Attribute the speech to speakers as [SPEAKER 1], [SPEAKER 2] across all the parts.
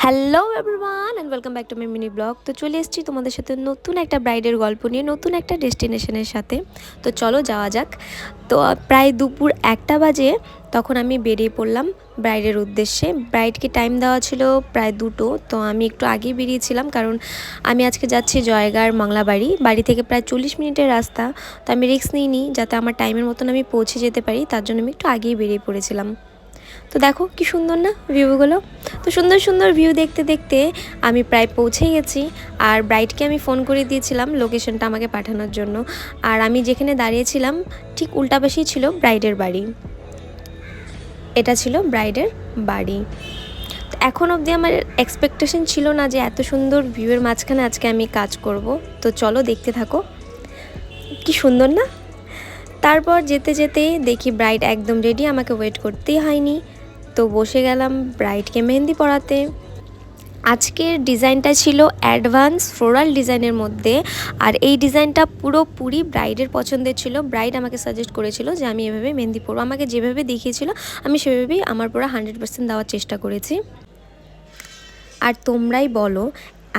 [SPEAKER 1] Hello everyone and welcome back to my mini blog. তো চলে এসেছি তোমাদের সাথে নতুন একটা ব্রাইডের গল্প নিয়ে, নতুন একটা ডেস্টিনেশনের সাথে। তো চলো যাওয়া যাক। তো প্রায় দুপুর 1টা বাজে তখন আমি বেরিয়ে পড়লাম ব্রাইডের উদ্দেশ্যে। ব্রাইডকে টাইম দেওয়া ছিল প্রায় 2টো, তো আমি একটু আগেই বেরিয়েছিলাম কারণ আমি আজকে যাচ্ছি জয়গার মংলাবাড়ি। বাড়ি থেকে প্রায় 40 মিনিটের রাস্তা, তো আমি রিস্ক নিইনি, যাতে আমার টাইমের মতন আমি পৌঁছে যেতে পারি, তার জন্য আমি একটু আগেই বেরিয়ে পড়েছিলাম। তো দেখো কি সুন্দর না ভিউগুলো। তো সুন্দর সুন্দর ভিউ দেখতে দেখতে আমি প্রায় পৌঁছে গেছি। আর ব্রাইডকে আমি ফোন করে দিয়েছিলাম লোকেশনটা আমাকে পাঠানোর জন্য। আর আমি যেখানে দাঁড়িয়েছিলাম ঠিক উল্টা পাশেই ছিল ব্রাইডের বাড়ি। এটা ছিল ব্রাইডের বাড়ি। এখন অবধি আমার এক্সপেকটেশন ছিল না যে এত সুন্দর ভিউয়ের মাঝখানে আজকে আমি কাজ করব। তো চলো দেখতে থাকো, কি সুন্দর না। তারপর যেতে যেতে দেখি ব্রাইড একদম রেডি, আমাকে ওয়েট করতেই হয়নি। তো বসে গেলাম ব্রাইডকে মেহেন্দি পরাতে। আজকের ডিজাইনটা ছিল অ্যাডভান্স ফ্লোরাল ডিজাইনের মধ্যে, আর এই ডিজাইনটা পুরোপুরি ব্রাইডের পছন্দের ছিল। ব্রাইড আমাকে সাজেস্ট করেছিল যে আমি এভাবে মেহেন্দি পরবো, আমাকে যেভাবে দেখিয়েছিল আমি সেভাবেই আমার পুরো 100% দেওয়ার চেষ্টা করেছি। আর তোমরাই বলো,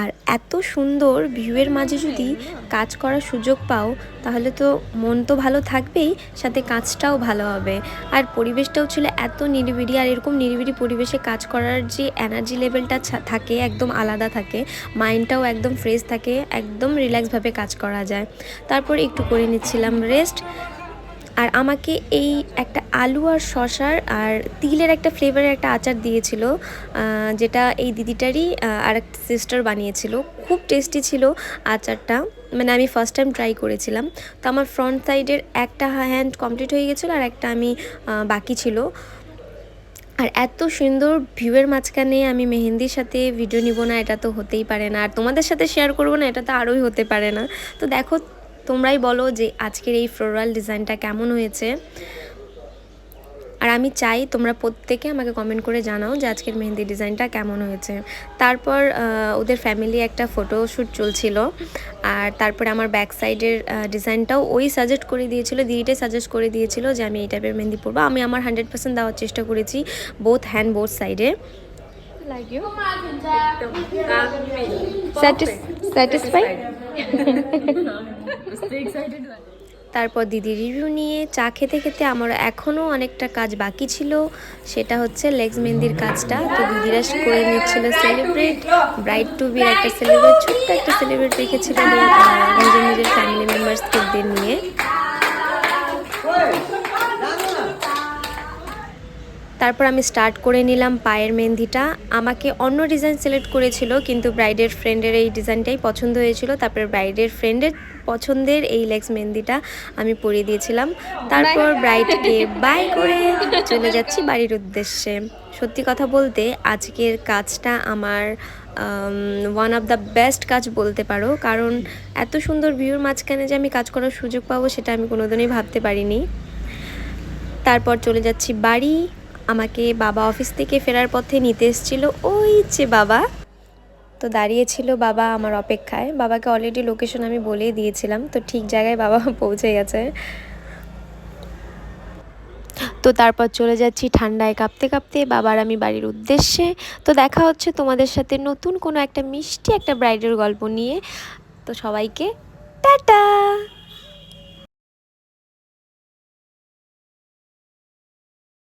[SPEAKER 1] আর এত সুন্দর ভিউয়ের মাঝে যদি কাজ করার সুযোগ পাও তাহলে তো মন তো ভালো থাকবেই, সাথে কাজটাও ভালো হবে। আর পরিবেশটাও ছিল এত নিরিবিলি, আর এরকম নিরিবিলি পরিবেশে কাজ করার যে এনার্জি লেভেলটা থাকে একদম আলাদা থাকে, মাইন্ডটাও একদম ফ্রেশ থাকে, একদম রিল্যাক্সভাবে কাজ করা যায়। তারপর একটু করে নিচ্ছিলাম রেস্ট। আর আমাকে এই একটা আলু আর শশার আর তিলের একটা ফ্লেভারের একটা আচার দিয়েছিল, যেটা এই দিদিটারই আর একটা সিস্টার বানিয়েছিল। খুব টেস্টি ছিল আচারটা, মানে আমি ফার্স্ট টাইম ট্রাই করেছিলাম। তো আমার ফ্রন্ট সাইডের একটা হ্যান্ড কমপ্লিট হয়ে গেছিলো, আর একটা আমি বাকি ছিল। আর এত সুন্দর ভিউয়ের মাঝখানে আমি মেহেন্দির সাথে ভিডিও নিব না, এটা তো হতেই পারে না। আর তোমাদের সাথে শেয়ার করবো না, এটা তো আরোই হতে পারে না। তো দেখো, তোমরাই বলো যে আজকের এই ফ্লোরাল ডিজাইনটা কেমন হয়েছে। আর আমি চাই তোমরা প্রত্যেকে আমাকে কমেন্ট করে জানাও যে আজকের মেহেন্দি ডিজাইনটা কেমন হয়েছে। তারপর ওদের ফ্যামিলি একটা ফটোশ্যুট চলছিল। আর তারপরে আমার ব্যাক সাইডের ডিজাইনটাও ওই সাজেস্ট করে দিয়েছিল, দিদিটাই সাজেস্ট করে দিয়েছিল যে আমি এই টাইপের মেহেন্দি পরবো। আমি আমার 100% দেওয়ার চেষ্টা করেছি, বোথ হ্যান্ড বোথ সাইডে। স্যাটিসফাইড। তারপর দিদি রিভিউ নিয়ে চা খেতে খেতে আমার এখনও অনেকটা কাজ বাকি ছিল, সেটা হচ্ছে লেগস মেহেন্দির কাজটা। তো দিদিরা করে নিচ্ছিল সেলিব্রেট, ব্রাইড টু বির একটা সেলিব্রেট, ছোট্ট একটা সেলিব্রেট রেখেছিল নিজের নিজের ফ্যামিলি মেম্বার্সদের নিয়ে। তারপর আমি স্টার্ট করে নিলাম পায়ের মেহেন্দিটা। আমাকে অন্য ডিজাইন সিলেক্ট করেছিল, কিন্তু ব্রাইডের ফ্রেন্ডের এই ডিজাইনটাই পছন্দ হয়েছিল। তারপর ব্রাইডের ফ্রেন্ডের পছন্দের এই লেগস মেহেন্দিটা আমি পরিয়ে দিয়েছিলাম। তারপর ব্রাইডকে বাই করে চলে যাচ্ছি বাড়ির উদ্দেশ্যে। সত্যি কথা বলতে আজকের কাজটা আমার ওয়ান অফ দ্য বেস্ট কাজ বলতে পারো, কারণ এত সুন্দর ভিউর মাঝখানে যে আমি কাজ করার সুযোগ পাবো সেটা আমি কোনোদিনই ভাবতে পারিনি। তারপর চলে যাচ্ছি বাড়ি। আমাকে বাবা অফিস থেকে ফেরার পথে নিতে এসেছিল, ওই যে বাবা। তো দাঁড়িয়েছিল বাবা আমার অপেক্ষায়। বাবাকে অলরেডি লোকেশন আমি বলেই দিয়েছিলাম, তো ঠিক জায়গায় বাবা পৌঁছে গেছে। তো তারপর চলে যাচ্ছি ঠান্ডায় কাঁপতে কাঁপতে বাবার আমি বাড়ির উদ্দেশ্যে। তো দেখা হচ্ছে তোমাদের সাথে নতুন কোনো একটা মিষ্টি একটা ব্রাইডের গল্প নিয়ে। তো সবাইকে টাটা।